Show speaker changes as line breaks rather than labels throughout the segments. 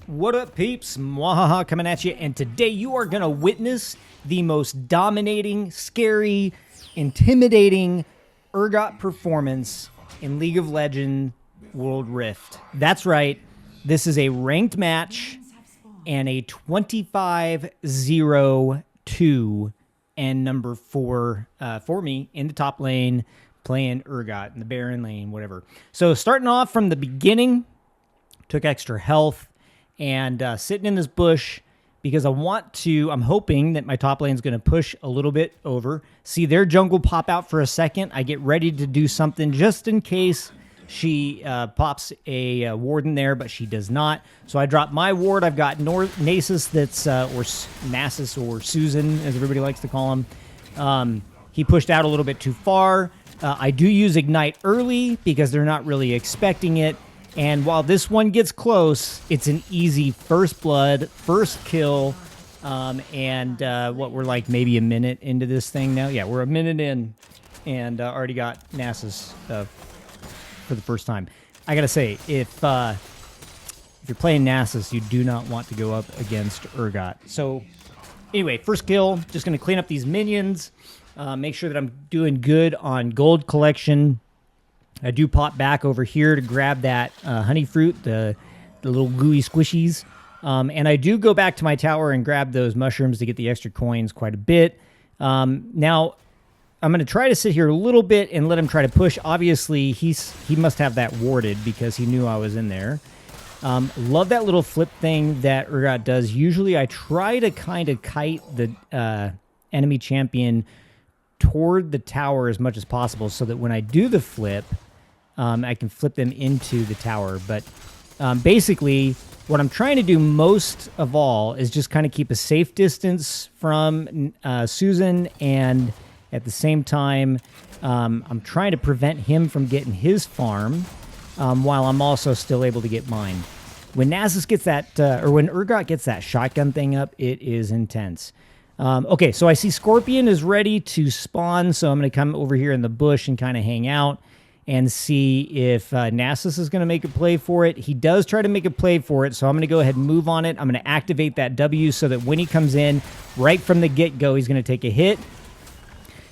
What up, peeps? MuaHaHa coming at you, and today you are going to witness the most dominating, scary, intimidating Urgot performance in League of Legends World Rift. That's right, this is a ranked match and a 25-0-2 and number 4 for me in the top lane, playing Urgot in the Baron lane, whatever. So starting off from the beginning, took extra health, and sitting in this bush because I'm hoping that my top lane is going to push a little bit over. See their jungle pop out for a second. I get ready to do something just in case she pops a warden there, but she does not. So I drop my ward. I've got Nasus that's, or Nasus, or Susan, as everybody likes to call him. He pushed out a little bit too far. I do use Ignite early because they're not really expecting it. And while this one gets close, it's an easy first blood, first kill, and what, we're like maybe a minute into this thing now? Yeah, we're a minute in, and already got Nasus for the first time. I gotta say, if you're playing Nasus, you do not want to go up against Urgot. So anyway, first kill, just gonna clean up these minions, make sure that I'm doing good on gold collection. I do pop back over here to grab that honey fruit, the little gooey squishies. And I do go back to my tower and grab those mushrooms to get the extra coins quite a bit. Now, I'm going to try to sit here a little bit and let him try to push. Obviously, he must have that warded because he knew I was in there. Love that little flip thing that Urgot does. Usually, I try to kind of kite the enemy champion toward the tower as much as possible so that when I do the flip, I can flip them into the tower. But basically, what I'm trying to do most of all is just kind of keep a safe distance from Susan, and at the same time, I'm trying to prevent him from getting his farm while I'm also still able to get mine. When Nasus gets that, or when Urgot gets that shotgun thing up, it is intense. Okay, so I see Scorpion is ready to spawn, so I'm going to come over here in the bush and kind of hang out and see if Nasus is going to make a play for it. He does try to make a play for it, so I'm going to go ahead and move on it. I'm going to activate that W so that when he comes in, right from the get-go, he's going to take a hit.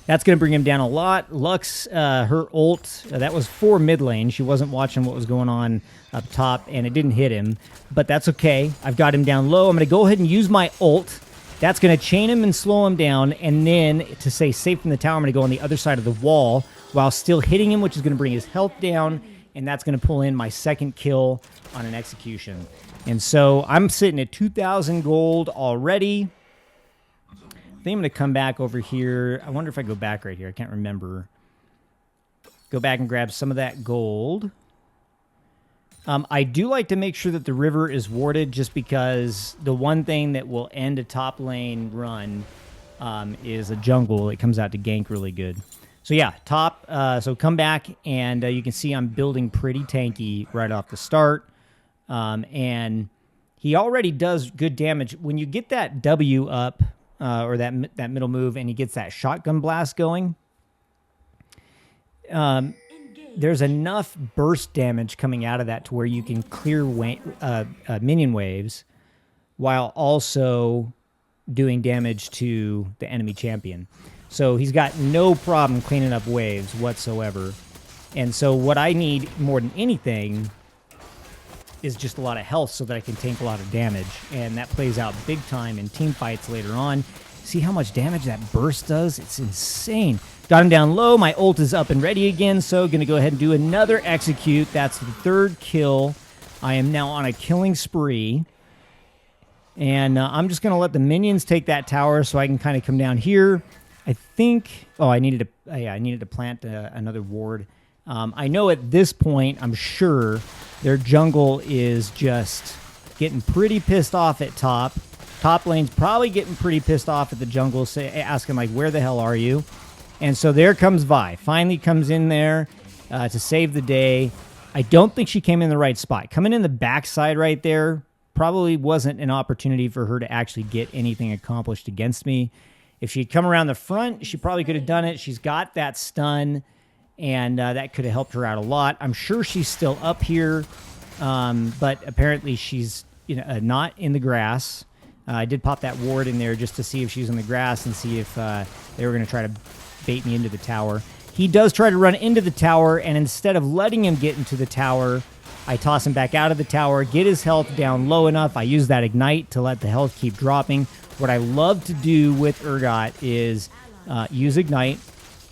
That's going to bring him down a lot. Lux, her ult, that was for mid lane. She wasn't watching what was going on up top, and it didn't hit him, but that's okay. I've got him down low. I'm going to go ahead and use my ult. That's going to chain him and slow him down, and then to stay safe from the tower, I'm going to go on the other side of the wall while still hitting him, which is going to bring his health down, and that's going to pull in my second kill on an execution. And so I'm sitting at 2,000 gold already. I think I'm going to come back over here. I wonder if I go back right here. I can't remember. Go back and grab some of that gold. I do like to make sure that the river is warded just because the one thing that will end a top lane run is a jungle. It comes out to gank really good. So yeah, top. So come back, and you can see I'm building pretty tanky right off the start. And he already does good damage. When you get that W up, or that middle move, and he gets that shotgun blast going, there's enough burst damage coming out of that to where you can clear minion waves while also doing damage to the enemy champion. So he's got no problem cleaning up waves whatsoever. And so what I need more than anything is just a lot of health so that I can tank a lot of damage. And that plays out big time in team fights later on. See how much damage that burst does? It's insane. Got him down low. My ult is up and ready again, so going to go ahead and do another execute. That's the third kill. I am now on a killing spree. And I'm just going to let the minions take that tower so I can kind of come down here. I think... Oh, I needed to plant another ward. I know at this point, I'm sure, their jungle is just getting pretty pissed off at top. Top lane's probably getting pretty pissed off at the jungle, asking, like, where the hell are you? And so there comes Vi. Finally comes in there to save the day. I don't think she came in the right spot. Coming in the backside right there probably wasn't an opportunity for her to actually get anything accomplished against me. If she'd come around the front, she probably could have done it. She's got that stun, and that could have helped her out a lot. I'm sure she's still up here, but apparently she's not in the grass. I did pop that ward in there just to see if she was in the grass and see if they were going to try to bait me into the tower. He does try to run into the tower, and instead of letting him get into the tower, I toss him back out of the tower, get his health down low enough. I use that ignite to let the health keep dropping. What I love to do with Urgot is use ignite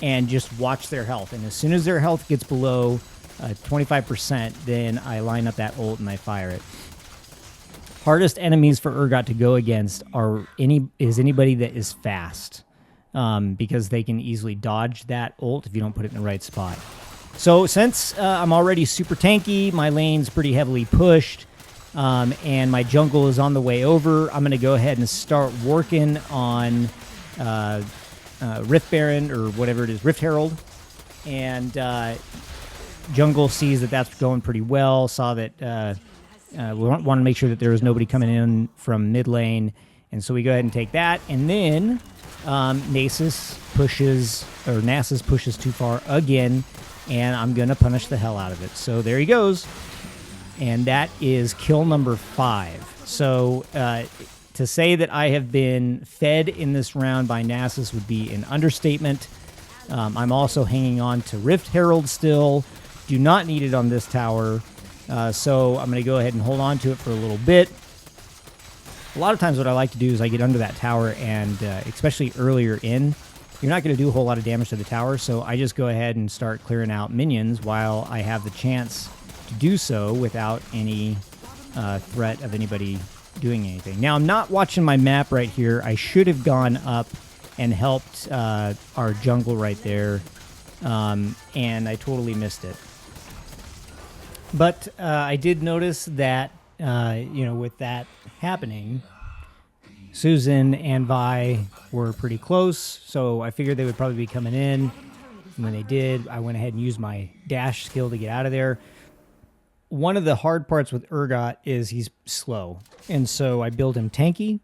and just watch their health. And as soon as their health gets below 25%, then I line up that ult and I fire it. Hardest enemies for Urgot to go against is anybody that is fast, because they can easily dodge that ult if you don't put it in the right spot. So since I'm already super tanky, my lane's pretty heavily pushed, and my jungle is on the way over, I'm going to go ahead and start working on Rift Baron, or whatever it is, Rift Herald. And jungle sees that that's going pretty well, saw that we want to make sure that there was nobody coming in from mid lane, and so we go ahead and take that. And then Nasus pushes too far again, and I'm going to punish the hell out of it. So there he goes. And that is kill number 5. So to say that I have been fed in this round by Nasus would be an understatement. I'm also hanging on to Rift Herald still. Do not need it on this tower. So I'm going to go ahead and hold on to it for a little bit. A lot of times what I like to do is I get under that tower, and especially earlier in, you're not going to do a whole lot of damage to the tower, so I just go ahead and start clearing out minions while I have the chance to do so without any threat of anybody doing anything. Now, I'm not watching my map right here. I should have gone up and helped our jungle right there, and I totally missed it. But I did notice that, with that happening, Susan and Vi were pretty close, so I figured they would probably be coming in. And when they did, I went ahead and used my dash skill to get out of there. One of the hard parts with Urgot is he's slow, and so I build him tanky,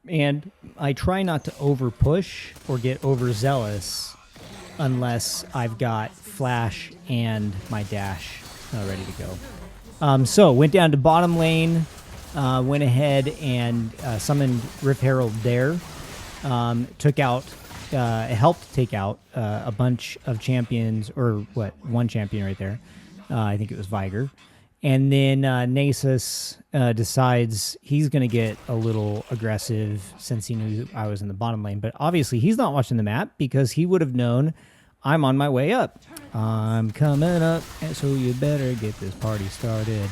and I try not to over push or get overzealous unless I've got flash and my dash ready to go. So went down to bottom lane, went ahead and summoned Rift Herald there. Helped take out a bunch of champions, or one champion right there. I think it was Viger. And then Nasus decides he's going to get a little aggressive since he knew I was in the bottom lane. But obviously he's not watching the map, because he would have known I'm on my way up. I'm coming up, so you better get this party started.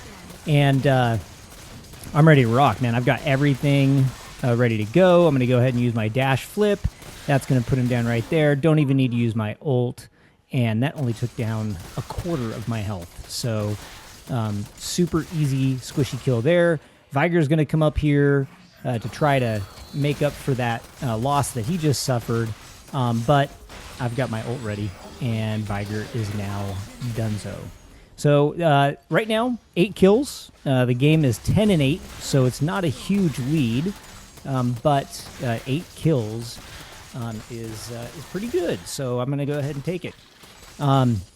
And I'm ready to rock, man. I've got everything ready to go. I'm going to go ahead and use my dash flip. That's going to put him down right there. Don't even need to use my ult. And that only took down a quarter of my health. So super easy squishy kill there. Viger's going to come up here to try to make up for that loss that he just suffered. But I've got my ult ready, and Viger is now donezo. So right now, 8 kills. The game is 10-8, so it's not a huge lead, but 8 kills is pretty good. So I'm going to go ahead and take it.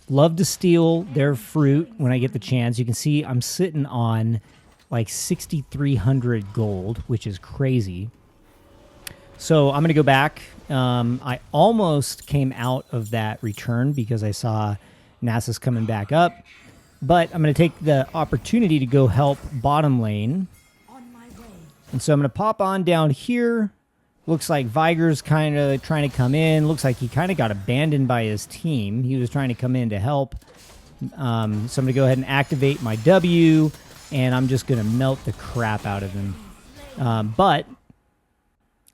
Love to steal their fruit when I get the chance. You can see I'm sitting on like 6,300 gold, which is crazy. So I'm going to go back. I almost came out of that return because I saw Nasus coming back up. But I'm going to take the opportunity to go help bottom lane. And so I'm going to pop on down here. Looks like Viger's kind of trying to come in. Looks like he kind of got abandoned by his team. He was trying to come in to help. So I'm going to go ahead and activate my W. And I'm just going to melt the crap out of him. But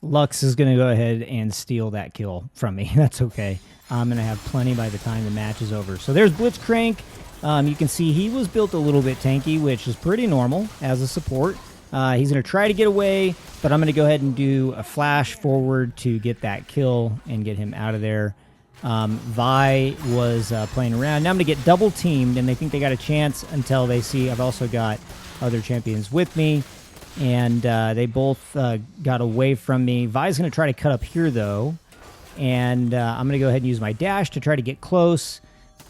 Lux is going to go ahead and steal that kill from me. That's okay. I'm going to have plenty by the time the match is over. So there's Blitzcrank. You can see he was built a little bit tanky, which is pretty normal as a support. He's going to try to get away, but I'm going to go ahead and do a flash forward to get that kill and get him out of there. Vi was playing around. Now I'm going to get double teamed, and they think they got a chance until they see I've also got other champions with me. And they both got away from me. Vi's going to try to cut up here, though. And I'm going to go ahead and use my dash to try to get close.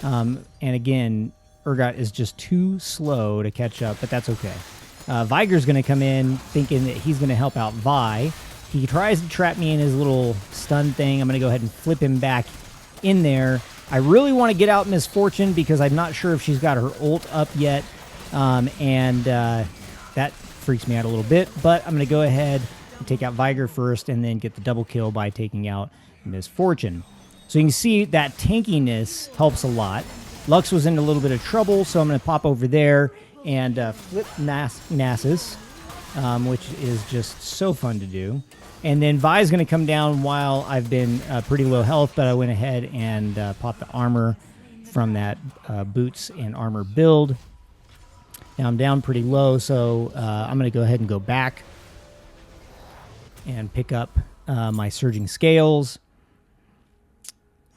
And again, Urgot is just too slow to catch up, but that's okay. Viger's going to come in thinking that he's going to help out Vi. He tries to trap me in his little stun thing. I'm going to go ahead and flip him back in there. I really want to get out Miss Fortune because I'm not sure if she's got her ult up yet. That freaks me out a little bit. But I'm going to go ahead and take out Viger first and then get the double kill by taking out Miss Fortune. So you can see that tankiness helps a lot. Lux was in a little bit of trouble, so I'm going to pop over there and flip Nasus, which is just so fun to do. And then Vi's going to come down while I've been pretty low health, but I went ahead and popped the armor from that boots and armor build. Now I'm down pretty low, so I'm going to go ahead and go back and pick up my surging scales.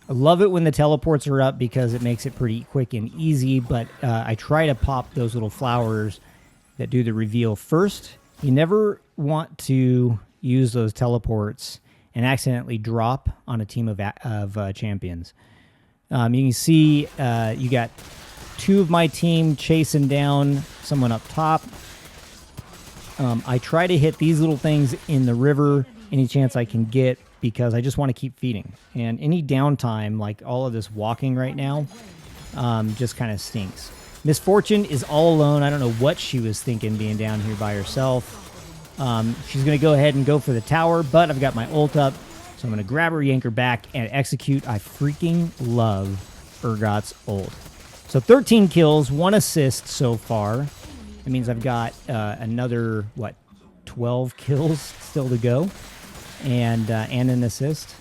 I love it when the teleports are up because it makes it pretty quick and easy, but I try to pop those little flowers that do the reveal first. You never want to use those teleports and accidentally drop on a team of champions. You can see you got two of my team chasing down someone up top. I try to hit these little things in the river any chance I can get because I just want to keep feeding. And any downtime, like all of this walking right now, just kind of stinks. Miss Fortune is all alone. I don't know what she was thinking being down here by herself. She's going to go ahead and go for the tower, but I've got my ult up, so I'm going to grab her, yank her back, and execute. I freaking love Urgot's ult. So 13 kills, 1 assist so far. That means I've got another, 12 kills still to go, and an assist.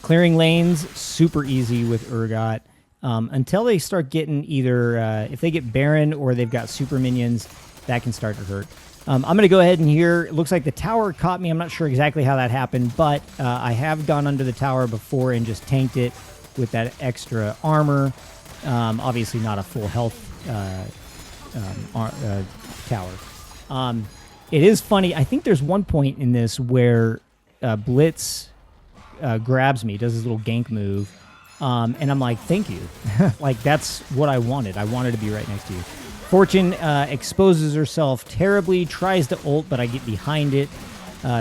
Clearing lanes, super easy with Urgot. Until they start getting either, if they get Baron or they've got super minions, that can start to hurt. I'm going to go ahead and here. It looks like the tower caught me. I'm not sure exactly how that happened, but I have gone under the tower before and just tanked it with that extra armor. Obviously not a full health tower. It is funny. I think there's one point in this where Blitz grabs me, does his little gank move, and I'm like, thank you. Like, that's what I wanted. I wanted to be right next to you. Fortune exposes herself terribly, tries to ult, but I get behind it.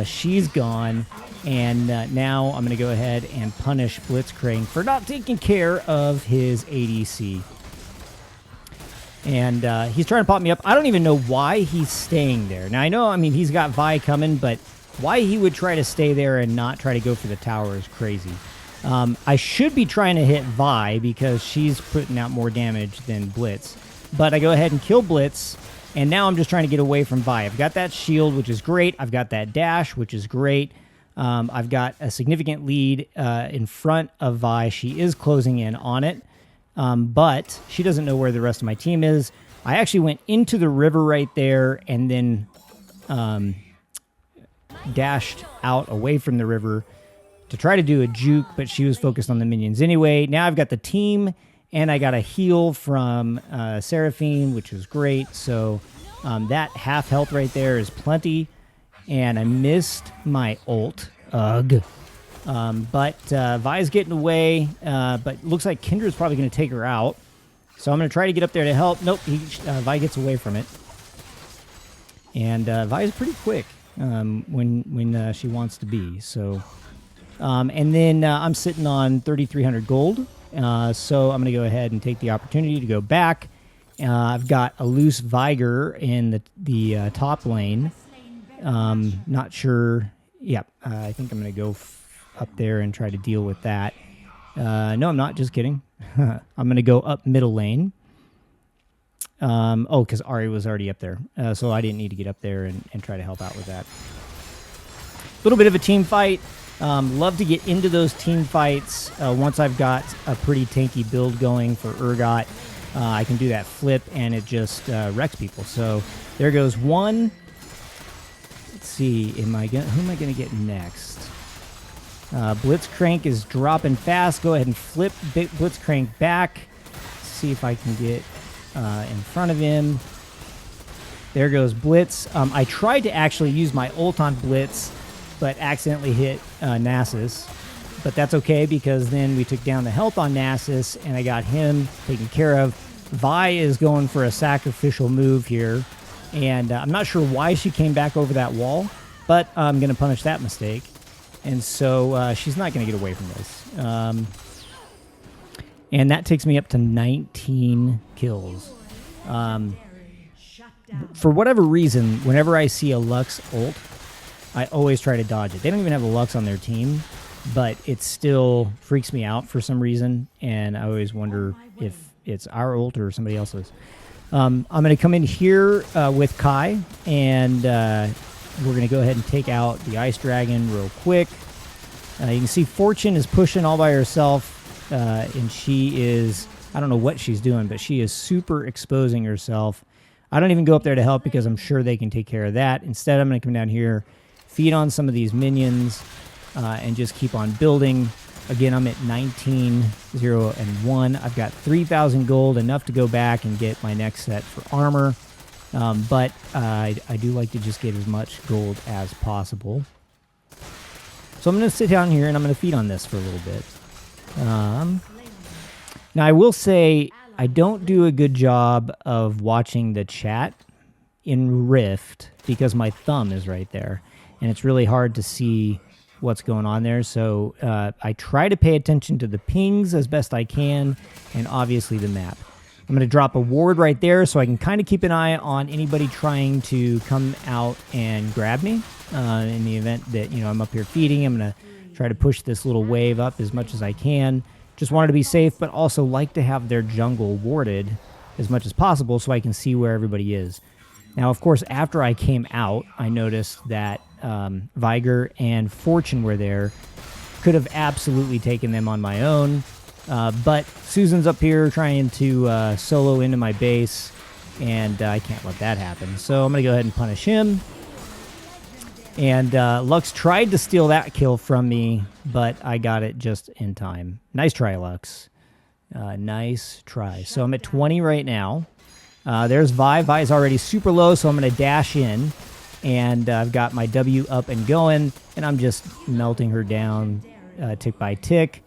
She's gone, and now I'm going to go ahead and punish Blitzcrank for not taking care of his ADC. And he's trying to pop me up. I don't even know why he's staying there. Now, I mean, he's got Vi coming, but why he would try to stay there and not try to go for the tower is crazy. I should be trying to hit Vi because she's putting out more damage than Blitz. But I go ahead and kill Blitz, and now I'm just trying to get away from Vi. I've got that shield, which is great. I've got that dash, which is great. I've got a significant lead in front of Vi. She is closing in on it, but she doesn't know where the rest of my team is. I actually went into the river right there and then dashed out away from the river to try to do a juke, but she was focused on the minions anyway. Now I've got the team, and I got a heal from Seraphine, which was great. So that half health right there is plenty. And I missed my ult. Ugh. But Vi's getting away. But looks like Kendra's probably going to take her out. So I'm going to try to get up there to help. Nope, Vi gets away from it. And Vi is pretty quick when she wants to be. So, and then I'm sitting on 3,300 gold. So I'm going to go ahead and take the opportunity to go back. I've got a loose Viger in the top lane. Not sure. Yeah, I think I'm going to go up there and try to deal with that. No, I'm not. Just kidding. I'm going to go up middle lane. Because Ari was already up there. So I didn't need to get up there and try to help out with that. A little bit of a team fight. Love to get into those team fights once I've got a pretty tanky build going for Urgot. I can do that flip, and it just wrecks people. So there goes one. Let's see. Who am I going to get next? Blitzcrank is dropping fast. Go ahead and flip Blitzcrank back. See if I can get in front of him. There goes Blitz. I tried to actually use my ult on Blitz, but accidentally hit Nasus. But that's okay, because then we took down the health on Nasus, and I got him taken care of. Vi is going for a sacrificial move here. And I'm not sure why she came back over that wall, but I'm going to punish that mistake. And so she's not going to get away from this. And that takes me up to 19 kills. For whatever reason, whenever I see a Lux ult, I always try to dodge it. They don't even have a Lux on their team, but it still freaks me out for some reason, and I always wonder if it's our ult or somebody else's. I'm going to come in here with Kai, and we're going to go ahead and take out the Ice Dragon real quick. You can see Fortune is pushing all by herself, and she is, I don't know what she's doing, but she is super exposing herself. I don't even go up there to help because I'm sure they can take care of that. Instead, I'm going to come down here, feed on some of these minions, and just keep on building. Again, I'm at 19, 0, and 1. I've got 3,000 gold, enough to go back and get my next set for armor. But I do like to just get as much gold as possible. So I'm going to sit down here and I'm going to feed on this for a little bit. Now, I will say I don't do a good job of watching the chat in Rift because my thumb is right there. And it's really hard to see what's going on there. So I try to pay attention to the pings as best I can, and obviously the map. I'm going to drop a ward right there so I can kind of keep an eye on anybody trying to come out and grab me. In the event that, you know, I'm up here feeding, I'm going to try to push this little wave up as much as I can. Just wanted to be safe, but also like to have their jungle warded as much as possible so I can see where everybody is. Now, of course, after I came out, I noticed that Viger and Fortune were there. Could have absolutely taken them on my own, but Susan's up here trying to solo into my base, and I can't let that happen. So I'm going to go ahead and punish him. And Lux tried to steal that kill from me, but I got it just in time. Nice try, Lux. Nice try. So I'm at 20 right now. There's Vi. Vi's already super low, so I'm going to dash in. And I've got my W up and going, and I'm just melting her down tick by tick.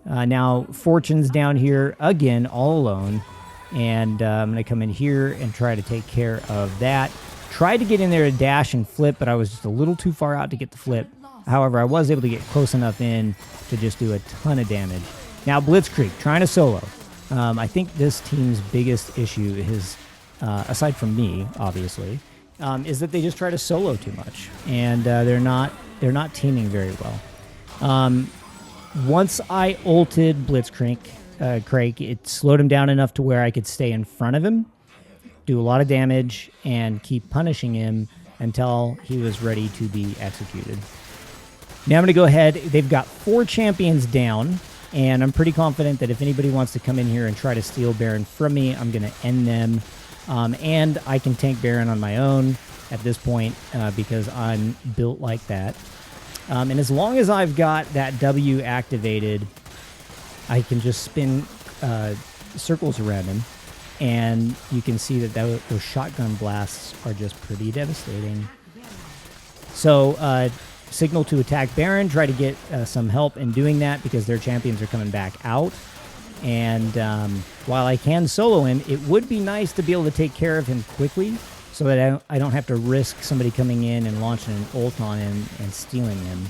Now, Fortune's down here again, all alone. And I'm going to come in here and try to take care of that. Tried to get in there to dash and flip, but I was just a little too far out to get the flip. However, I was able to get close enough in to just do a ton of damage. Now, Blitzkrieg, trying to solo. I think this team's biggest issue is, aside from me, obviously, is that they just try to solo too much, and they're not teaming very well. Once I ulted Blitzkrieg, Craig, it slowed him down enough to where I could stay in front of him, do a lot of damage, and keep punishing him until he was ready to be executed. Now I'm going to go ahead. They've got 4 champions down, and I'm pretty confident that if anybody wants to come in here and try to steal Baron from me, I'm going to end them. And I can tank Baron on my own at this point because I'm built like that. And as long as I've got that W activated, I can just spin circles around him. And you can see that those shotgun blasts are just pretty devastating. So, signal to attack Baron. Try to get some help in doing that because their champions are coming back out. And while I can solo him, it would be nice to be able to take care of him quickly so that I don't have to risk somebody coming in and launching an ult on him and stealing him.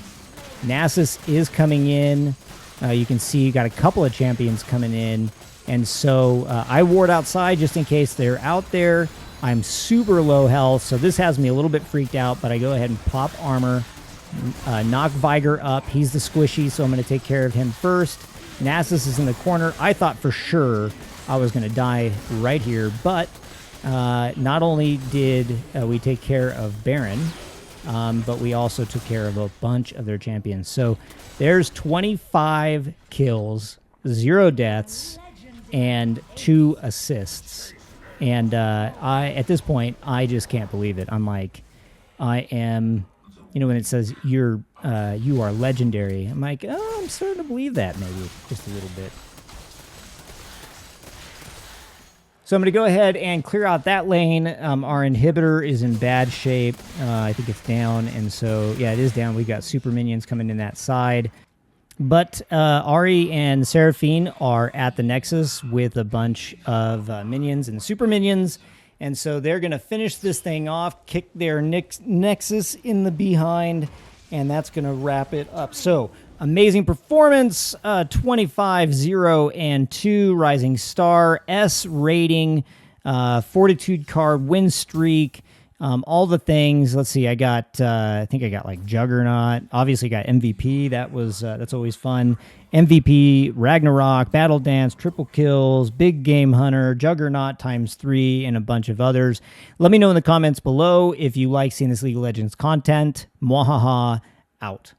Nasus is coming in. You can see you got a couple of champions coming in. And so I ward outside just in case they're out there. I'm super low health, so this has me a little bit freaked out, but I go ahead and pop armor, knock Viger up. He's the squishy, so I'm going to take care of him first. Nasus is in the corner. I thought for sure I was going to die right here, but not only did we take care of Baron, but we also took care of a bunch of their champions. So there's 25 kills, 0 deaths, and 2 assists. And at this point, I just can't believe it. I'm like, I am, you know, when it says you are legendary, I'm like, oh, I'm starting to believe that maybe just a little bit. So I'm going to go ahead and clear out that lane. Our inhibitor is in bad shape. I think it's down. And so, yeah, it is down. We've got super minions coming in that side. But Ari and Seraphine are at the Nexus with a bunch of minions and super minions. And so they're going to finish this thing off, kick their Nexus in the behind, and that's going to wrap it up. So amazing performance, 25, 0, and 2, Rising Star, S rating, Fortitude card, win streak, all the things. Let's see, I think I got like Juggernaut. Obviously got MVP. That's always fun. MVP, Ragnarok, Battle Dance, Triple Kills, Big Game Hunter, Juggernaut ×3, and a bunch of others. Let me know in the comments below if you like seeing this League of Legends content. MuaHaHa out.